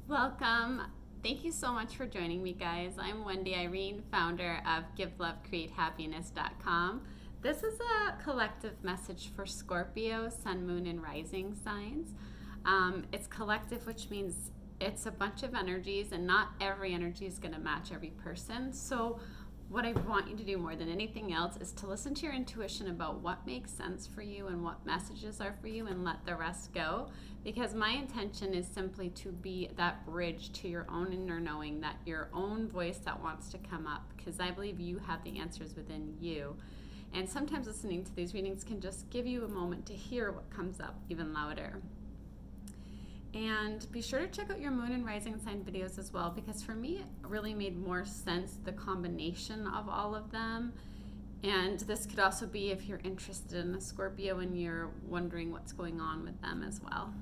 Welcome. Thank you so much for joining me, guys. I'm Wendy, Irene, founder of GiveLoveCreateHappiness.com. This is a collective message for Scorpio, Sun, Moon, and Rising signs. It's collective, which means it's a bunch of energies, and not every energy is going to match every person. So what I want you to do more than anything else is to listen to your intuition about what makes sense for you and what messages are for you, and let the rest go. Because my intention is simply to be that bridge to your own inner knowing, that your own voice that wants to come up, because I believe you have the answers within you. And sometimes listening to these readings can just give you a moment to hear what comes up even louder. And be sure to check out your moon and rising sign videos as well, because for me it really made more sense, the combination of all of them. And this could also be if you're interested in a Scorpio and you're wondering what's going on with them as well.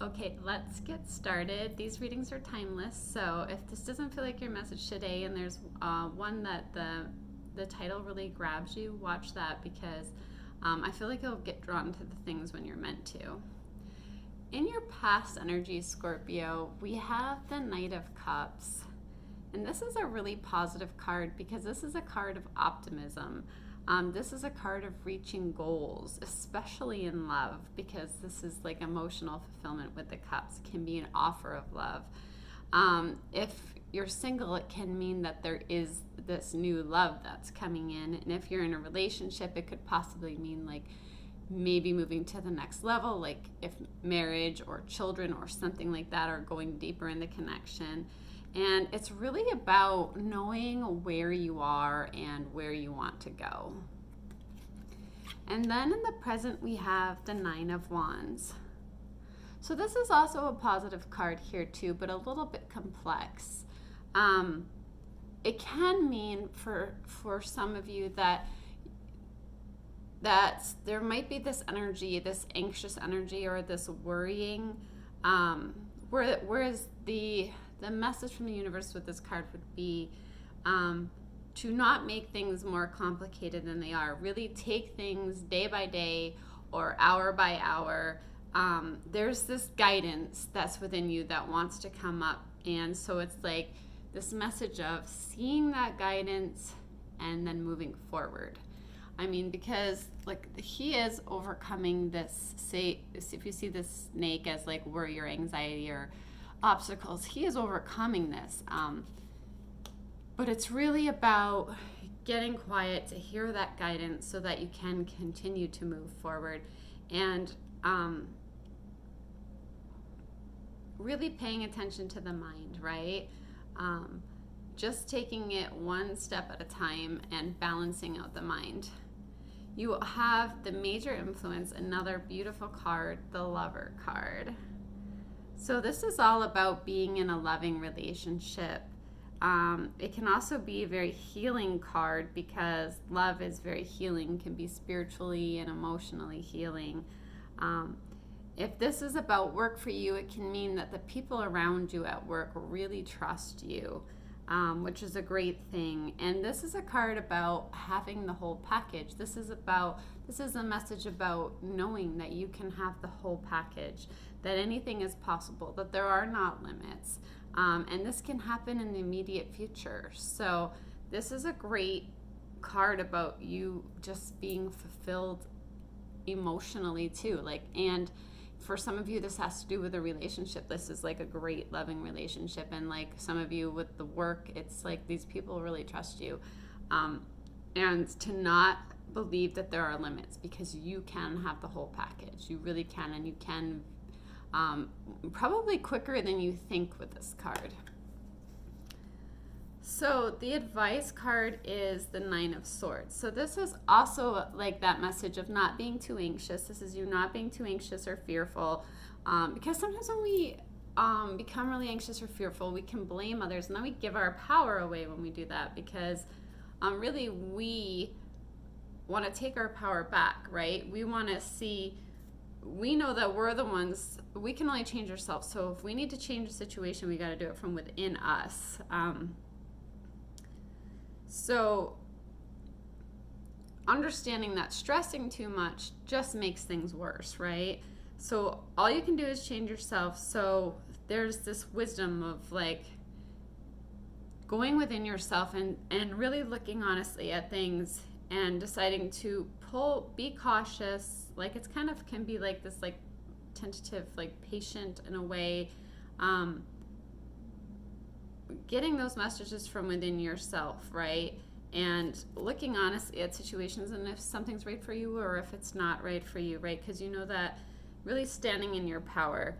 Okay, let's get started. These readings are timeless, so if this doesn't feel like your message today and there's one that the title really grabs you, watch that, because I feel like you'll get drawn to the things when you're meant to. In your past energy, Scorpio, we have the Knight of Cups. And this is a really positive card because this is a card of optimism. This is a card of reaching goals, especially in love, because this is like emotional fulfillment with the cups. It can be an offer of love. If you're single, it can mean that there is this new love that's coming in. And if you're in a relationship, it could possibly mean like maybe moving to the next level, like if marriage or children or something like that are going deeper in the connection. And it's really about knowing where you are and where you want to go. And then in the present, we have the Nine of Wands. So this is also a positive card here too, but a little bit complex. It can mean for some of you that there might be this energy, this anxious energy, or this worrying, whereas the message from the universe with this card would be to not make things more complicated than they are. Really take things day by day or hour by hour. There's this guidance that's within you that wants to come up, and so it's like this message of seeing that guidance and then moving forward. I mean, because like he is overcoming this, say, if you see this snake as like worry or anxiety or obstacles, he is overcoming this. But it's really about getting quiet to hear that guidance so that you can continue to move forward, and really paying attention to the mind, right? Just taking it one step at a time and balancing out the mind. You have the major influence, another beautiful card, the Lover card. So this is all about being in a loving relationship. It can also be a very healing card because love is very healing, can be spiritually and emotionally healing. If this is about work for you, it can mean that the people around you at work really trust you. Which is a great thing. And this is a card about having the whole package. This is a message about knowing that you can have the whole package, that anything is possible, that there are not limits. And this can happen in the immediate future. So this is a great card about you just being fulfilled emotionally too. And for some of you, this has to do with a relationship. This is like a great loving relationship. And like some of you with the work, it's like these people really trust you. And to not believe that there are limits, because you can have the whole package. You really can, and you can probably quicker than you think with this card. So the advice card is the Nine of Swords. So this is also like that message of not being too anxious. This is you not being too anxious or fearful. Because sometimes when we become really anxious or fearful, we can blame others, and then we give our power away when we do that, because really we want to take our power back, right? We want to see, we know that we're the ones, we can only change ourselves. So if we need to change a situation, we got to do it from within us. So understanding that stressing too much just makes things worse, right? So all you can do is change yourself. So there's this wisdom of like going within yourself and really looking honestly at things and deciding to be cautious. Like it's kind of can be like this like tentative, like patient in a way. Getting those messages from within yourself, right? And looking honestly at situations and if something's right for you or if it's not right for you, right? Because you know that really standing in your power.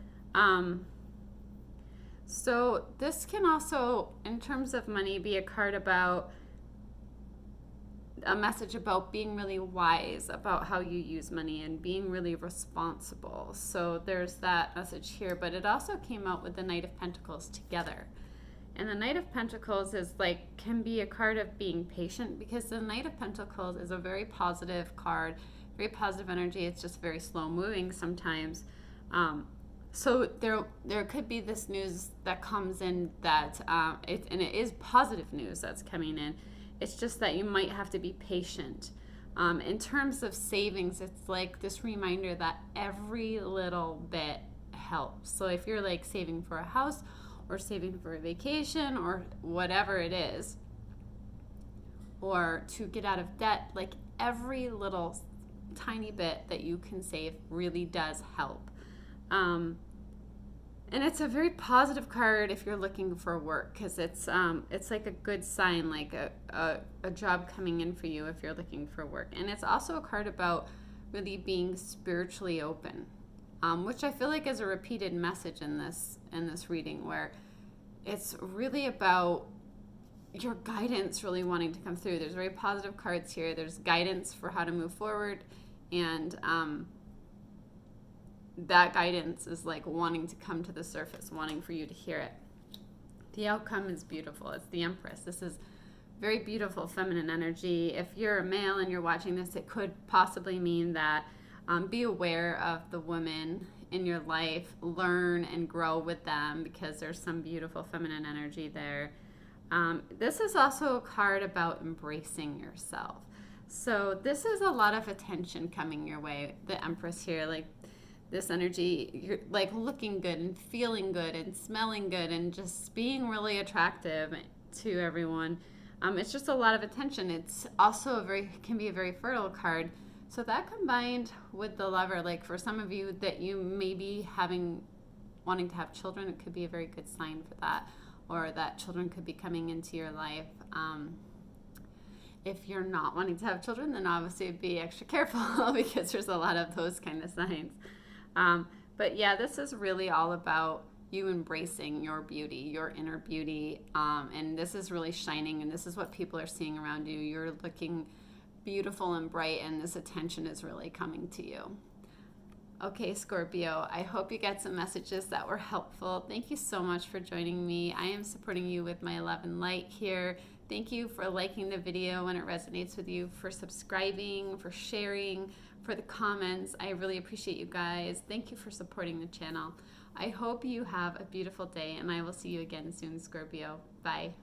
So this can also, in terms of money, be a card about a message about being really wise about how you use money and being really responsible. So there's that message here, but it also came out with the Knight of Pentacles together. And the Knight of Pentacles is like, can be a card of being patient, because the Knight of Pentacles is a very positive card, very positive energy. It's just very slow moving sometimes. So there could be this news that comes in that, it is positive news that's coming in. It's just that you might have to be patient. In terms of savings, it's like this reminder that every little bit helps. So if you're like saving for a house or saving for a vacation or whatever it is, or to get out of debt, like every little tiny bit that you can save really does help. And it's a very positive card if you're looking for work, because it's like a good sign, like a job coming in for you if you're looking for work. And it's also a card about really being spiritually open, which I feel like is a repeated message in this reading, where it's really about your guidance really wanting to come through. There's very positive cards here. There's guidance for how to move forward, and that guidance is like wanting to come to the surface, wanting for you to hear it. The outcome is beautiful. It's the Empress. This is very beautiful feminine energy. If you're a male and you're watching this, it could possibly mean that be aware of the women in your life, learn and grow with them, because there's some beautiful feminine energy there. This is also a card about embracing yourself. So this is a lot of attention coming your way. The Empress here, like this energy, you're like looking good and feeling good and smelling good and just being really attractive to everyone. It's just a lot of attention. It's also can be a very fertile card. So that combined with the Lover, like for some of you that you may be wanting to have children, it could be a very good sign for that, or that children could be coming into your life. If you're not wanting to have children, then obviously be extra careful because there's a lot of those kind of signs. But yeah, this is really all about you embracing your beauty, your inner beauty, and this is really shining, and this is what people are seeing around you. You're looking beautiful and bright, and this attention is really coming to you. Okay, Scorpio, I hope you got some messages that were helpful. Thank you so much for joining me. I am supporting you with my love and light here. Thank you for liking the video when it resonates with you, for subscribing, for sharing, for the comments. I really appreciate you guys. Thank you for supporting the channel. I hope you have a beautiful day, and I will see you again soon, Scorpio. Bye.